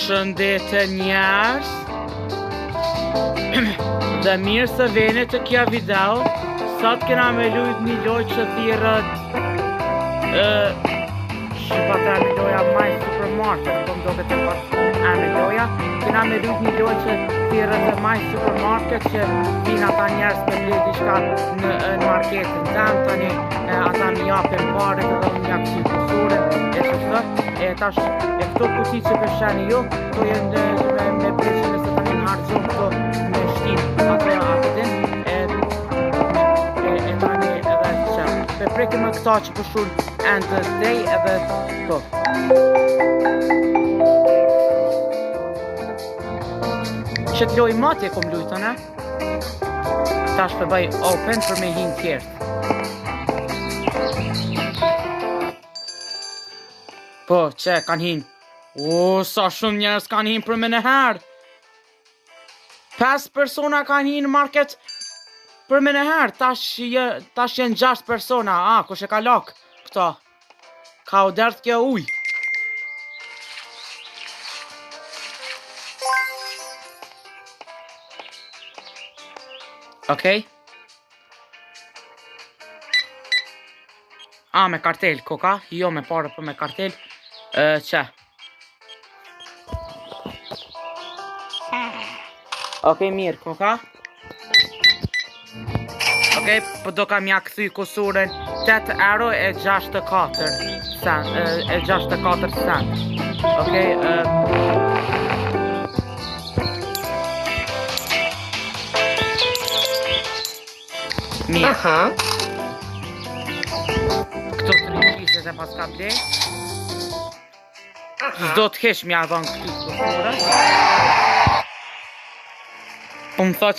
Përshëndetje njerëz. Dhe mirë se veni të kja video. Sot kena me lujt një loj që thirët shqipata e me loja maj supermarket. Po mdo këtë e me loja. Kena me lujt një loj që thirët e maj supermarket, që vinë ata njerëz me bledi shka në marketin tem. Tani ata mi japin pare dhe më një kësi kusure. E tash, e këto kuti që përshani jo, këto jenë me preqe nëse tani në hargjon këto me shtin atë din, e tani edhe që. Pe preke me këta që përshun end of the day edhe këto. Që të loj matje kom lujtën, tash përbaj open për me hinë tjertë. Po, që, kanë hinë. O, sa shumë njerës kanë hinë për me në herë. 5 persona kanë hinë në market për me në herë. Tash jenë 6 persona. Kush e ka lakë këta? Ka u derdh kjo uj. Okej. Me kartel, koka. Jo me pare, po me kartel. Që? Okej, mirë, koka. Okej, po do kam ja këthy kusuren 8 euro e 64 cent. E 64 cent. Okej, mirë. Këto 3 kishe se pas ka blej. Zdo të kesh mja dhonë këty kusure. Po më thot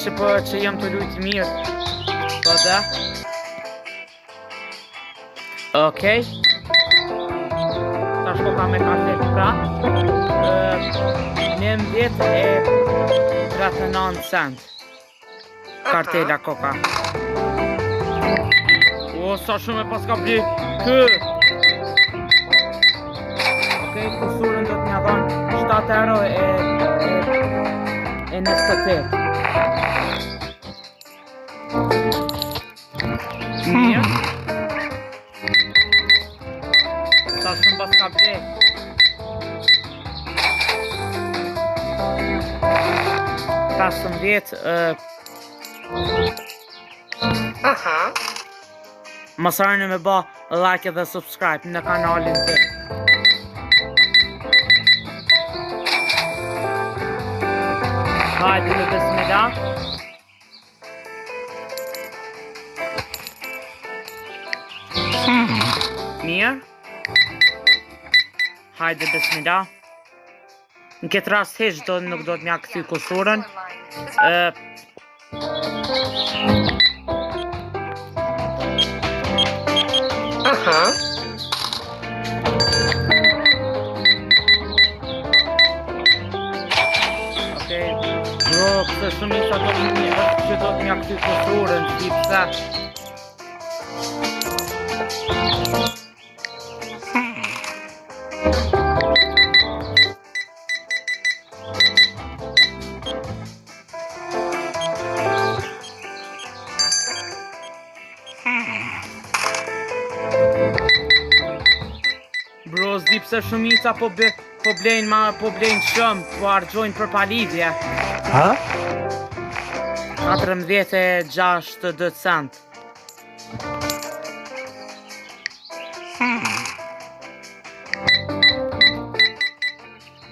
që jem të lujtë mirë. Po dhe. Okej. Ta shko ka me kartel pra. 19 e 39 cent. Kartela koka. O, sa shumë e pas ka blej. Kusurën do t'nja dhonë 7 euro e 28. Mirë. Sa shumë pas ka blej. Mos harroni me ba like dhe subscribe në kanalin tim. Hajde në bismillah. Mirë. Hajde bismillah. Në këtë rast heq nuk do të mja këthy kusurën. Pëse shumë i sa do të një është që do të mja këty kusurën, si pëse. Bro, s'di pëse shumica po blejnë shumë, po argjojnë për palidhje. 14.62 cent.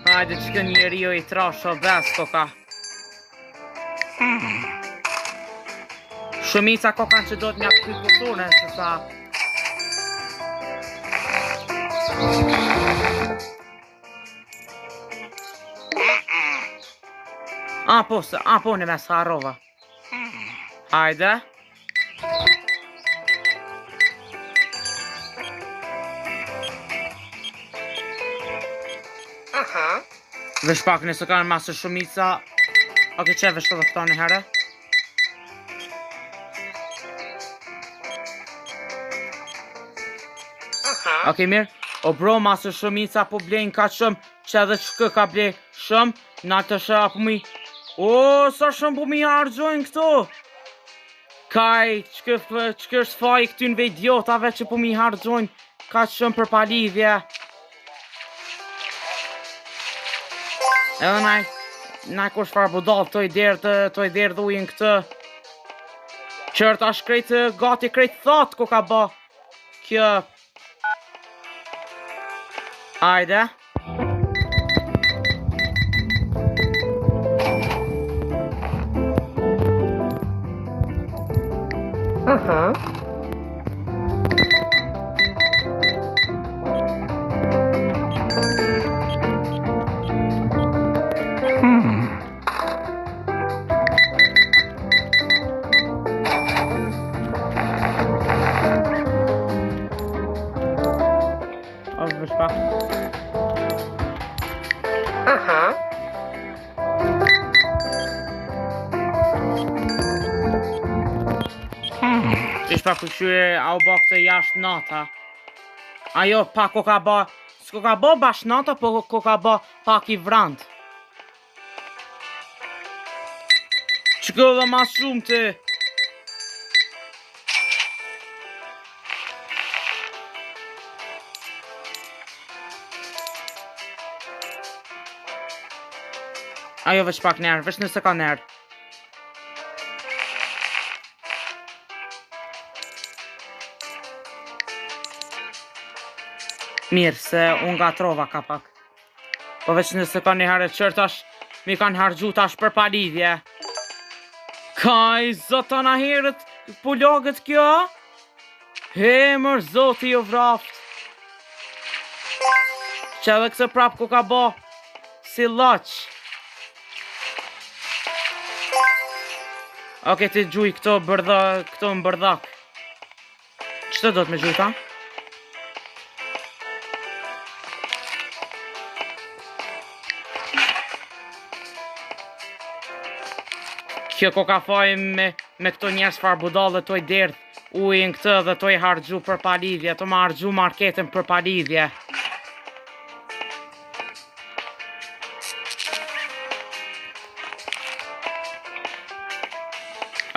Hajde që kë njeri o i trasho ves koka. Shumica kokan që do të mja këty kusurën, se sa. Po në mes harrova. Hajde. Vesh pak nëse kanë masë shumica. Oke, që vesh të dhe këta në herë. Oke, mirë. O bro, masë shumica po blejnë ka shumë që edhe që ka blej shumë, na të shë po mi... O, sa shumë po mi hargjojnë këto! Kaj, që është faj këtynve idiotave që po mi hargjojnë ka shumë për palidhje. Edhe na kush farë budal të i derë dhujnë këtë. Qërë tash gati krejt thot ku ka ba. Kjo. Hajde. Ishpa këshyre au ba këtë jashtë nata. Ajo pa ko ka ba... S'ko ka ba bash nata, po ko ka ba pak i vrant. Qëko dhe ma shumë të... Ajo veç pak nërë, veç nëse ka nërë. Mirë, se unë nga trova ka pak. Po veç nëse ka një herë qërtash, mi kanë hargju tash për palidhje. Kaj, zotana herët, pulogët kjo? Hemër, zoti jo vraft. Që edhe këse prap ku ka bo, si loq. Oke, ti gjuj këto më bërdhak. Qëtë do të me gjuj ta? Kjo ko ka faj me këto njerës farë budallë të i derdh ujnë këtë dhe të i hargju për palidhje, të më hargju marketën për palidhje.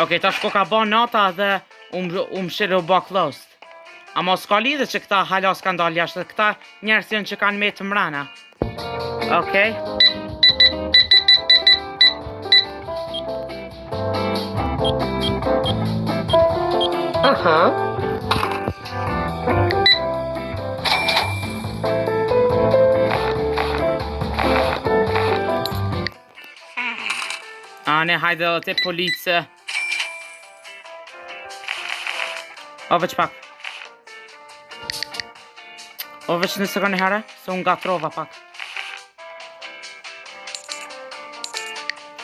Okej, tash ko ka ba nata dhe shire u ba closed. Amo s'ka lidhe që këta hala s'ka ndalë jashtë, këta njerës janë që kanë me të mrena. Okej. Ne hajde dhe te police. O veç pak. O veç nëse ka një herë, se unë gatrova pak.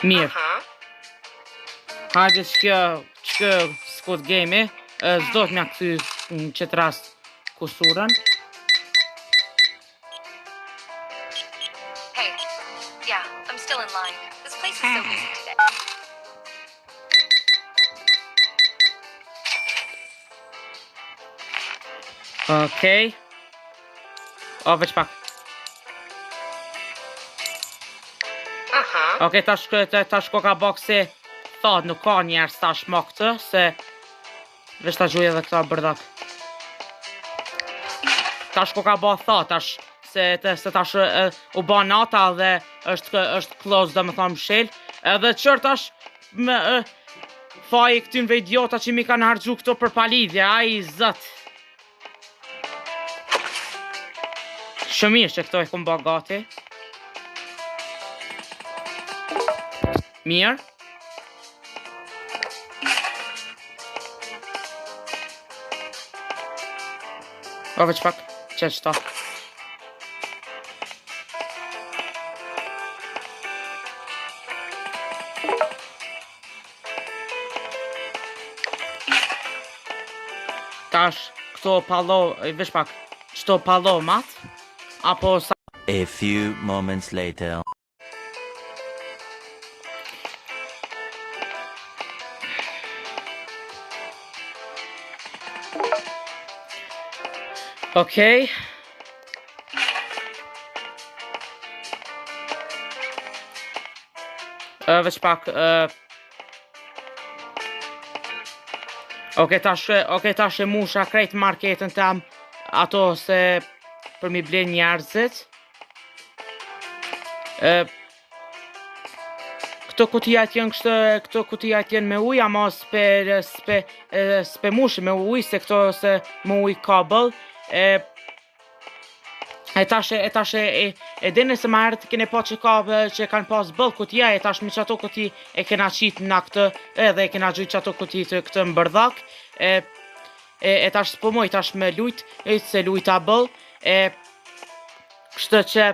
Mirë. Hajde që Squid Game s'do të mja këthy në qëtë rast kusurën. Hey, yeah, I'm still in line. This place is so busy today. Okej. O, veç pak. Okej, tash ko ka bok se thot nuk ka njerës tash më këtë, se veç ta gjuj edhe këta bërdak. Tash ko ka bo thot tash, se tash u ba nata dhe është close dhe më thamë shel, edhe qërë tash me faj këtynve idiota që mi kanë hargju këto për palidhje, a i zët. Shëmirë që këto e këmë ba gati. Mirë. O veç pak, që qëta. Tash, këto palo, veç pak, qëto palo mat, apo sa... A few moments later. Okej. Veç pak tash e musha krejt marketën tam ato se për mi ble njerëzit. Këto kutijat janë me ujë, ama s'pe mushi me ujë, se këto se me ujë kabëll. E tash e dini se ma herët kene pa që kanë pas bëll kutija, e tash mi që ato kuti e kena qit na këtë, edhe e kena gjujt që ato kuti të këtë mbërdhak, e tash s'po moj, tash me lujt, se lujta bëll, kështë që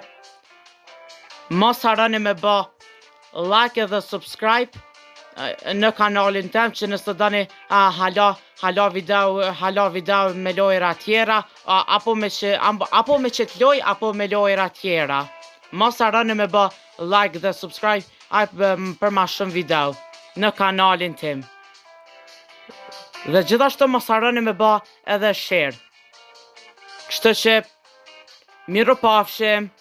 mos harroni me bë like edhe subscribe në kanalin tem, që nëse doni hala video me lojra tjera, apo me qëtë loj, apo me lojra tjera. Mos harroni me bë like dhe subscribe për ma shumë video në kanalin tim. Dhe gjithashtu mos harroni me bë edhe share. Kështu që miru pafshim.